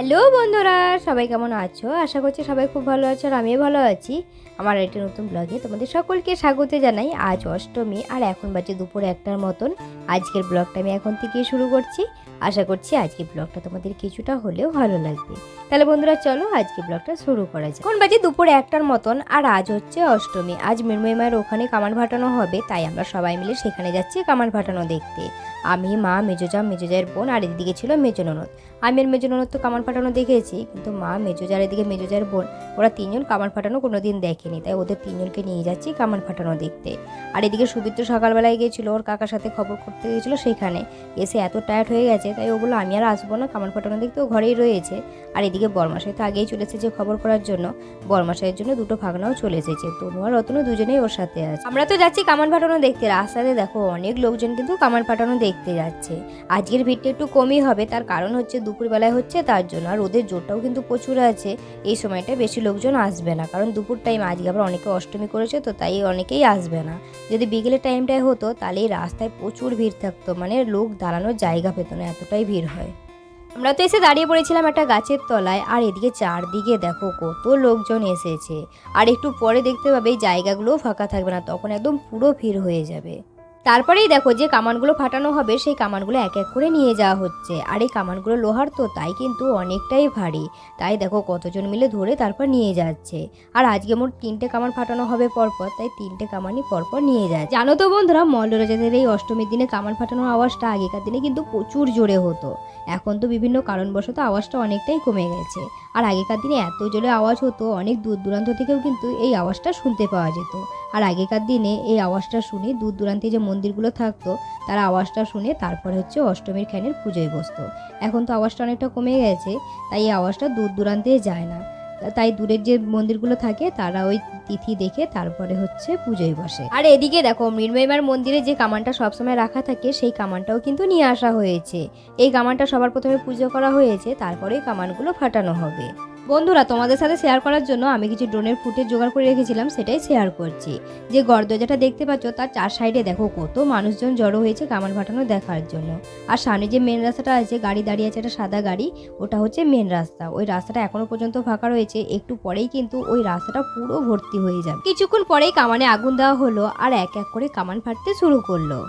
Hello বন্ধুরা, সবাই কেমন আছো? আশা করছি সবাই খুব ভালো আছো আর আমিও ভালো আছি। আমার একটি নতুন ব্লগে তোমাদের সকলকে স্বাগত জানাই। আজ অষ্টমী আর এখন বাজে দুপুর 1টার মতন। আজকের ব্লগটা আমি এখন থেকে শুরু করছি। আশা করছি আজকের ব্লগটা তোমাদের কিছুটা হলেও ভালো লাগবে। তাহলে বন্ধুরা চলো আজকে ব্লগটা শুরু করা যাক। এখন বাজে দুপুর 1টার মতন আর আজ হচ্ছে অষ্টমী। আজ মৃন্ময়ী মায়ের ওখানে কামান ফাটানো হবে, তাই আমরা সবাই মিলে সেখানে যাচ্ছি কামান ফাটানো দেখতে। আমি, মা, মেজোজায়ের বোন আর এদিকে ছিল মেজো ননদ। আমি আর মেজো ননদ তো কামান ফাটানো দেখেছি, কিন্তু মা, এদিকে মেজোজায়ের বোন, ওরা তিনজন কামান ফাটানো কোনোদিন দেখেনি, তাই ওদের তিনজনকে নিয়ে যাচ্ছি কামান ফাটানো দেখতে। আর এদিকে সুবীর তো সকালবেলায় গিয়েছিল, ওর কাকার সাথে খবর করতে গিয়েছিলো, সেখানে এসে এত টায়ার্ড হয়ে গেছে, তাই ও বললো আমি আর আসবো না কামান ফাটানো দেখতে, ও ঘরেই রয়েছে। আর এদিকে বরমাশাই তো আগেই চলে এসেছে খবর করার জন্য। বরমাশাইয়ের জন্য দুটো ভাগনাও চলে এসেছে, তনু আর রতনু দুজনেই ওর সাথে আছে। আমরা তো যাচ্ছি কামান ফাটানো দেখতে। রাস্তাতে দেখো অনেক লোকজন কিন্তু কামান ফাটানো দেখতে যাচ্ছে। আজকের ভিড়টা একটু কমই হবে, তার কারণ হচ্ছে দুপুরবেলায় হচ্ছে তার জন্য। আর ওদের জোরটাও কিন্তু প্রচুর আছে, এই সময়টা বেশি লোকজন আসবে না, কারণ দুপুর টাইম আজকে আবার অনেকে অষ্টমী করেছে, তো তাই অনেকেই আসবে না। যদি বিকেলের টাইমটায় হতো তাহলে এই রাস্তায় প্রচুর ভিড় থাকতো, মানে লোক দাঁড়ানোর জায়গা পেত না, এতটাই ভিড় হয়। আমরা তো এসে দাঁড়িয়ে পড়েছিলাম একটা গাছের তলায়, আর এদিকে চারদিকে দেখো কত লোকজন এসেছে। আর একটু পরে দেখতে পাবে এই জায়গাগুলোও ফাঁকা থাকবে না, তখন একদম পুরো ভিড় হয়ে যাবে। তারপরেই দেখো যে কামানগুলো ফাটানো হবে সেই কামানগুলো এক এক করে নিয়ে যাওয়া হচ্ছে। আর এই কামানগুলো লোহার তো, তাই কিন্তু অনেকটাই ভারী, তাই দেখো কতজন মিলে ধরে তারপর নিয়ে যাচ্ছে। আর আজকে মোট 3টে কামান ফাটানো হবে পরপর, তাই 3টে কামানই পরপর নিয়ে যায়। জানো তো বন্ধুরা, মল্লরাজাদের এই অষ্টমীর দিনে কামান ফাটানোর আওয়াজটা আগেকার দিনে কিন্তু প্রচুর জোরে হতো। এখন তো বিভিন্ন কারণবশত আওয়াজটা অনেকটাই কমে গেছে। আর আগেকার দিনে এত জোরে আওয়াজ হতো, অনেক দূর দূরান্ত থেকেও কিন্তু এই আওয়াজটা শুনতে পাওয়া যেত। আর আগেকার দিনে এই আওয়াজটা শুনে দূর দূরান্তে যে মন্দিরগুলো থাকতো তারা আওয়াজটা শুনে তারপরে হচ্ছে অষ্টমীর খ্যানের পুজোয় বসতো। এখন তো আওয়াজটা অনেকটা কমে গেছে, তাই এই আওয়াজটা দূর দূরান্তে যায় না, তাই দূরের যে মন্দিরগুলো থাকে তারা ওই তিথি দেখে তারপরে হচ্ছে পুজোয় বসে। আর এদিকে দেখো মৃন্ময়ী মার মন্দিরে যে কামানটা সবসময় রাখা থাকে সেই কামানটাও কিন্তু নিয়ে আসা হয়েছে। এই কামানটা সবার প্রথমে পুজো করা হয়েছে, তারপরে কামানগুলো ফাটানো হবে। বন্ধুরা, তোমাদের সাথে শেয়ার করার জন্য আমি কিছু ড্রোনের ফুটেজ জোগাড় করে রেখেছিলাম, সেটাই শেয়ার করছি। যে গড়দরজাটা দেখতে পাচ্ছ তার 4 সাইডে দেখো কত মানুষজন জড়ো হয়েছে কামান ফাটানো দেখার জন্য। আর সামনে যে মেন রাস্তাটা আছে, গাড়ি দাঁড়িয়ে আছে, একটা সাদা গাড়ি, ওটা হচ্ছে মেন রাস্তা। ওই রাস্তাটা এখনো পর্যন্ত ফাঁকা রয়েছে, একটু পরেই কিন্তু ওই রাস্তাটা পুরো ভর্তি হয়ে যাবে। কিছুক্ষণ পরেই কামানে আগুন দেওয়া হলো, আর এক এক করে কামান ফাটতে শুরু করলো।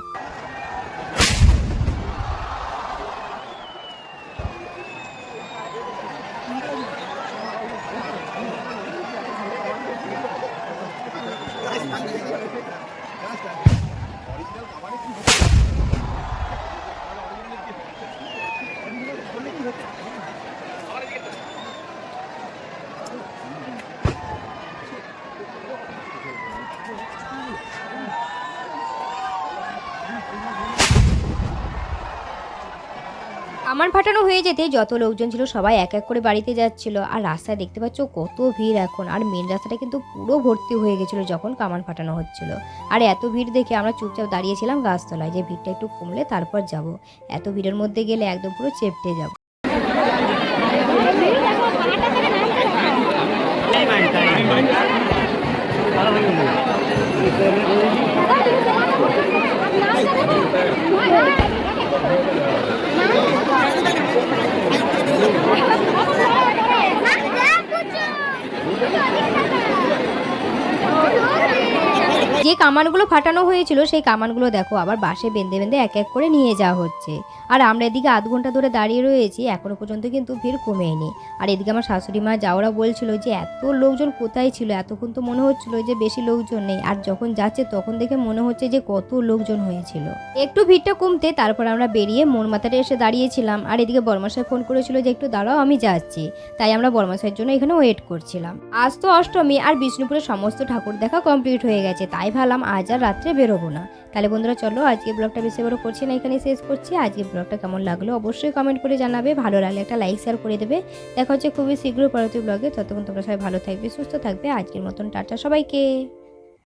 কামান ফাটানো হয়ে যেতে যত লোকজন ছিল সবাই এক এক করে বাড়িতে যাচ্ছিল। আর রাস্তায় দেখতে পাচ্ছ কত ভিড় এখন। আর মেন রাস্তাটা কিন্তু পুরো ভর্তি হয়ে গেছিলো যখন কামান ফাটানো হচ্ছিল। আর এত ভিড় দেখে আমরা চুপচাপ দাঁড়িয়েছিলাম গাছতলায়, যে ভিড়টা একটু কমলে তারপর যাব। এত ভিড়ের মধ্যে গেলে একদম পুরো চেপটে যাব। যে কামানগুলো ফাটানো হয়েছিল সেই কামানগুলো দেখো আবার বাঁশে বেঁধে বেঁধে এক এক করে নিয়ে যাওয়া হচ্ছে। আর আমরা এদিকে আধ ঘন্টা ধরে দাঁড়িয়ে রয়েছি, এখনো পর্যন্ত কিন্তু ভিড় কমেনি। আর এদিকে আমার শাশুড়ি মা যাওরা বলছিল যে এত লোকজন কোথায় ছিল, এতক্ষণ তো মনে হচ্ছিল যে বেশি লোকজন নেই, আর যখন যাচ্ছে তখন দেখে মনে হচ্ছে যে কত লোকজন হয়েছিল। একটু ভিড়টা কমতে তারপর আমরা বেরিয়ে মোড় মাথাটা এসে দাঁড়িয়েছিলাম। আর এদিকে বরমাশাই ফোন করেছিল যে একটু দাঁড়াও আমি যাচ্ছি, তাই আমরা বরমাশাইয়ের জন্য এখানে ওয়েট করছিলাম। আজ তো অষ্টমী আর বিষ্ণুপুরের সমস্ত ঠাকুর দেখা কমপ্লিট হয়ে গেছে, তাই ভাবলাম আজ আর রাত্রে বেরোবো না। তাহলে বন্ধুরা চলো আজকে ব্লগটা বেশি বড় করছি না, এখানে শেষ করছি। আজকে ব্লগটা কেমন লাগলো অবশ্যই কমেন্ট করে জানাবে, ভালো লাগলে একটা লাইক শেয়ার করে দেবে। দেখা হচ্ছে খুবই শীঘ্র পরবর্তী ব্লগে, ততক্ষণ তোমরা সবাই ভালো থাকবে, সুস্থ থাকবে। আজকের মতন টাটা সবাইকে।